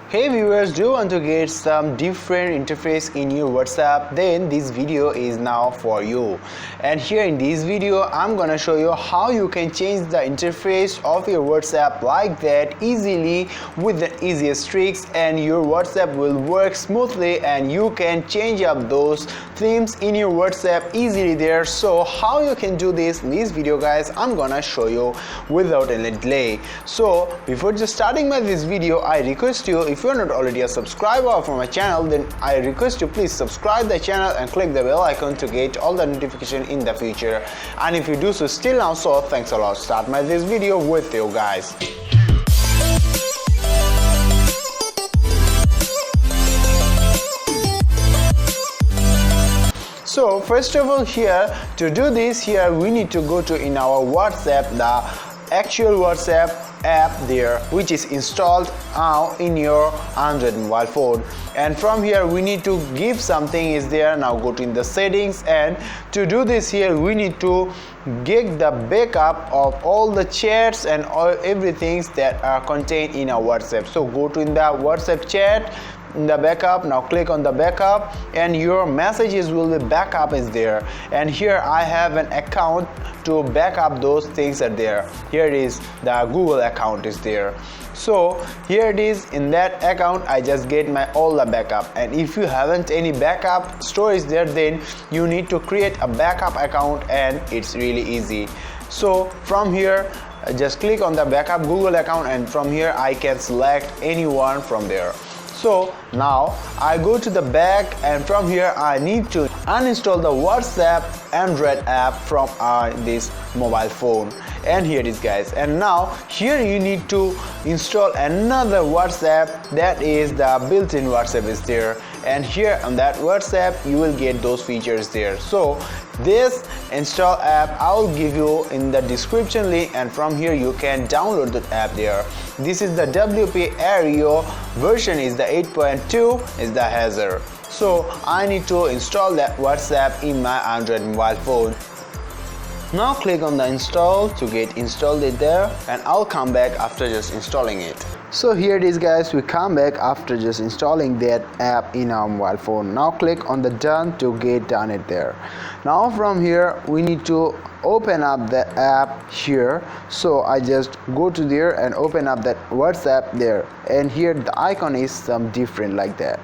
Hey viewers, do you want to get some different interface in your WhatsApp? Then this video is now for you. And here in this video I'm gonna show you how you can change the interface of your WhatsApp like that easily with the easiest tricks, and your WhatsApp will work smoothly and you can change up those themes in your WhatsApp easily there. So how you can do this in this video guys, I'm gonna show you without any delay. So before just starting this video, I request you, if you're not already a subscriber for my channel, then I request you please subscribe the channel and click the bell icon to get all the notification in the future. And if you do so still now, so thanks a lot. Start this video with you guys. So first of all, here to do this, here we need to go to in our WhatsApp the actual WhatsApp app there, which is installed now in your Android mobile phone. And from here we need to give something is there. Now go to in the settings, and to do this here we need to get the backup of all the chats and all everything that are contained in our WhatsApp. So go to in the WhatsApp chat, in the backup, now click on the backup and your messages will be backup is there. And here I have an account to back up those things are there. Here it is, the Google account is there. So here it is, in that account I just get my all the backup. And if you haven't any backup storage there, then you need to create a backup account, and it's really easy. So from here just click on the backup Google account, and from here I can select anyone from there. So now I go to the back, and from here I need to uninstall the WhatsApp Android app from this mobile phone. And here it is guys, and now here you need to install another WhatsApp, that is the built-in WhatsApp is there. And here on that WhatsApp you will get those features there. So this install app I will give you in the description link, and from here you can download the app there. This is the WP Aero version, is the 8.2 is the hazard. So I need to install that WhatsApp in my Android mobile phone. Now click on the install to get installed it there, and I'll come back after just installing it. So here it is guys, we come back after just installing that app in our mobile phone. Now click on the done to get done it there. Now from here we need to open up the app here. So I just go to there and open up that WhatsApp there, and here the icon is some different like that.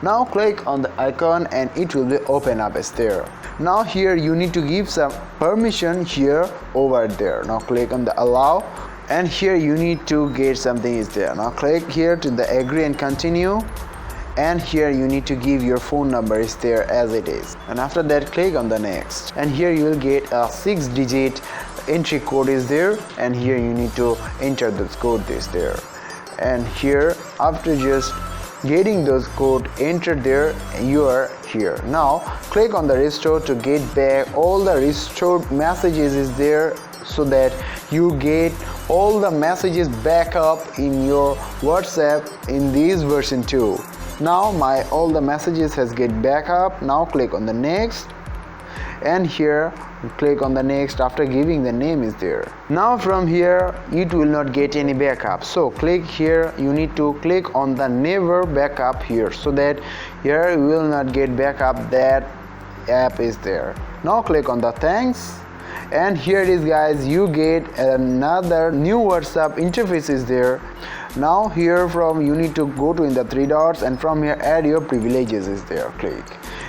Now click on the icon and it will be open up as there. Now here you need to give some permission here over there. Now click on the allow, and here you need to get something is there. Now click here to the agree and continue, and here you need to give your phone number is there as it is, and after that click on the next, and here you will get a 6-digit entry code is there, and here you need to enter this code is there. And here after just getting those code entered there, you are here. Now click on the restore to get back all the restored messages is there, so that you get all the messages back up in your WhatsApp in this version 2. Now my all the messages has get back up. Now click on the next, and here click on the next after giving the name is there. Now from here it will not get any backup, so click here, you need to click on the never backup here, so that here you will not get backup that app is there. Now click on the thanks, and here it is guys, you get another new WhatsApp interface is there. Now here from you need to go to in the 3 dots, and from here add your privileges is there, click.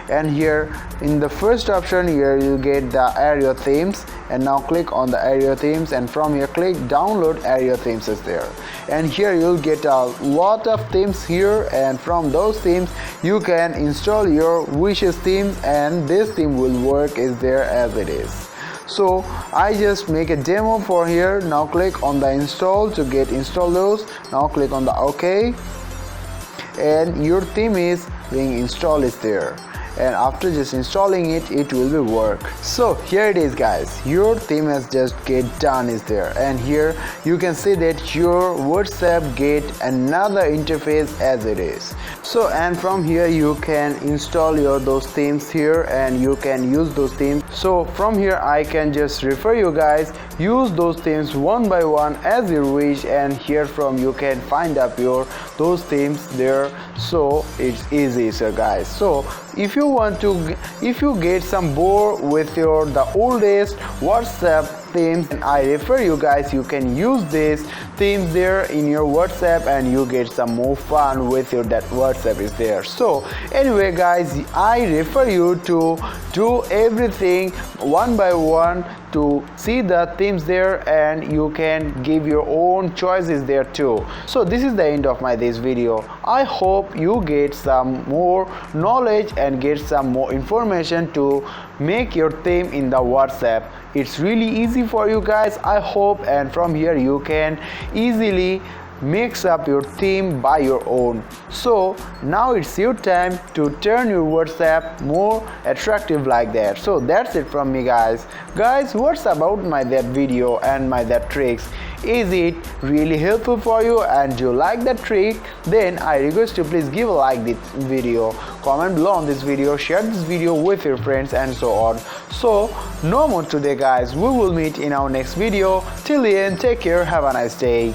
And here in the first option here you get the area themes, and now click on the area themes, and from here click download area themes is there. And here you'll get a lot of themes here, and from those themes you can install your wishes themes, and this theme will work is there as it is. So I just make a demo for here. Now click on the install to get install those. Now click on the OK, and your theme is being installed is there. And after just installing it, it will be work. So here it is guys, your theme has just get done is there, and here you can see that your WhatsApp get another interface as it is. So and from here you can install your those themes here, and you can use those themes. So from here I can just refer you guys, use those themes one by one as you wish, and here from you can find up your those themes there. So it's easy, so guys. So if you get some bored with the oldest WhatsApp themes, and I refer you guys, you can use these themes there in your WhatsApp and you get some more fun with your that WhatsApp is there. So anyway guys, I refer you to do everything one by one to see the themes there, and you can give your own choices there too. So this is the end of this video. I hope you get some more knowledge and get some more information to make your theme in the WhatsApp. It's really easy for you guys, I hope, and from here you can easily mix up your theme by your own. So now it's your time to turn your WhatsApp more attractive like that. So that's it from me, guys. What's about that video and that tricks? Is it really helpful for you and you like that trick? Then I request you please give a like this video, comment below on this video, share this video with your friends and so on. So no more today guys, we will meet in our next video. Till the end, take care, have a nice day.